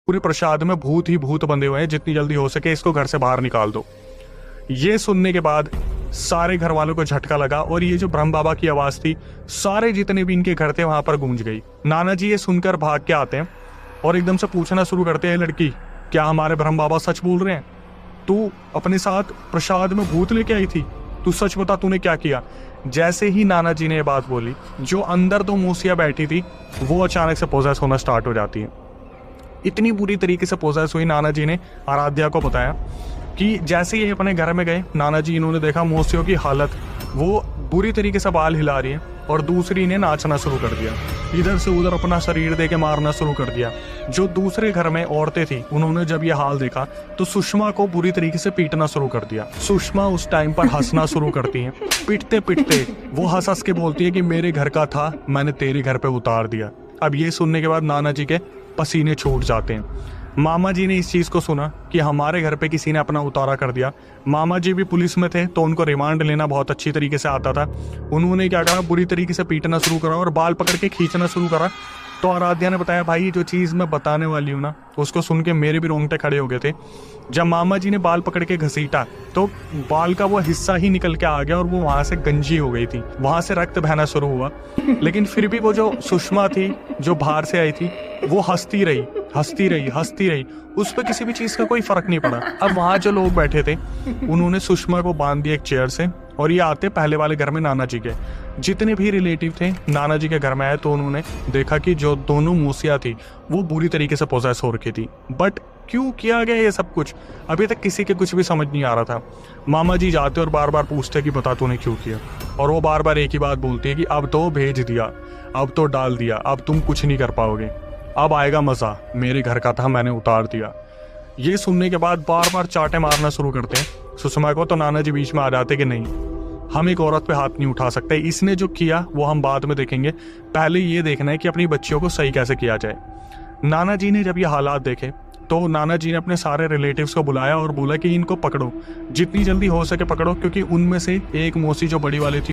पूरे प्रसाद में भूत ही भूत बंधे हुए हैं, जितनी जल्दी हो सके इसको घर से बाहर निकाल दो। ये सुनने के बाद सारे घर वालों को झटका लगा और ये जो ब्रह्म बाबा की आवाज थी सारे जितने भी इनके घर थे वहां पर गूंज गई। नाना जी ये सुनकर भाग के आते हैं और एकदम से पूछना शुरू करते हैं, लड़की क्या हमारे ब्रह्म बाबा सच बोल रहे हैं? तू अपने साथ प्रसाद में भूत लेके आई थी, तू सच बता तूने क्या किया? जैसे ही नाना जी ने ये बात बोली, जो अंदर दो मूसियां बैठी थी वो अचानक से पोजेस होना स्टार्ट हो जाती है। इतनी बुरी तरीके से पोजेस हुई, नाना जी ने आराध्या को बताया कि जैसे ही अपने घर में गए नाना जी इन्होंने देखा मूसियों की हालत, वो बुरी तरीके से बाल हिला रही है और दूसरी ने नाचना शुरू कर दिया, इधर से उधर अपना शरीर दे के मारना शुरू कर दिया। जो दूसरे घर में औरतें थी उन्होंने जब ये हाल देखा तो सुषमा को बुरी तरीके से पीटना शुरू कर दिया। सुषमा उस टाइम पर हंसना शुरू करती है, पीटते पीटते वो हंस हंस के बोलती है कि मेरे घर का था मैंने तेरे घर पे उतार दिया। अब ये सुनने के बाद नाना जी के पसीने छूट जाते हैं। मामा जी ने इस चीज़ को सुना कि हमारे घर पे किसी ने अपना उतारा कर दिया। मामा जी भी पुलिस में थे तो उनको रिमांड लेना बहुत अच्छी तरीके से आता था। उन्होंने क्या करा, बुरी तरीके से पीटना शुरू करा और बाल पकड़ के खींचना शुरू करा। तो आराध्या ने बताया, भाई जो चीज़ मैं बताने वाली हूँ ना, उसको सुन के मेरे भी रोंगटे खड़े हो गए थे। जब मामा जी ने बाल पकड़ के घसीटा तो बाल का वो हिस्सा ही निकल के आ गया और वो वहाँ से गंजी हो गई थी, वहाँ से रक्त बहना शुरू हुआ। लेकिन फिर भी वो जो सुषमा थी जो बाहर से आई थी वो हंसती रही, हंसती रही, हंसती रही, उस पर किसी भी चीज़ का कोई फर्क नहीं पड़ा। अब वहाँ जो लोग बैठे थे उन्होंने सुषमा को बांध दिया एक चेयर से और ये आते पहले वाले घर में नाना जी के। जितने भी रिलेटिव थे नाना जी के घर में आए तो उन्होंने देखा कि जो दोनों मूसियाँ थी वो बुरी तरीके से पोजेस हो रखी थी। बट क्यों किया गया ये सब कुछ अभी तक किसी के कुछ भी समझ नहीं आ रहा था। मामा जी जाते और बार बार पूछते कि बता तूने क्यों किया, और वो बार बार एक ही बात बोलती है कि अब तो भेज दिया, अब तो डाल दिया, अब तुम कुछ नहीं कर पाओगे, अब आएगा मजा, मेरे घर का था मैंने उतार दिया। ये सुनने के बाद बार बार चाटे मारना शुरू करते हैं सुषमा को। तो नाना जी बीच में आ जाते कि नहीं, हम एक औरत पे हाथ नहीं उठा सकते, इसने जो किया वो हम बाद में देखेंगे, पहले ये देखना है कि अपनी बच्चियों को सही कैसे किया जाए। नाना जी ने जब ये हालात देखे तो नाना जी ने अपने सारे रिलेटिव्स को बुलाया और बोला कि इनको पकड़ो, जितनी जल्दी हो सके पकड़ो, क्योंकि उनमें से एक मौसी जो बड़ी वाली थी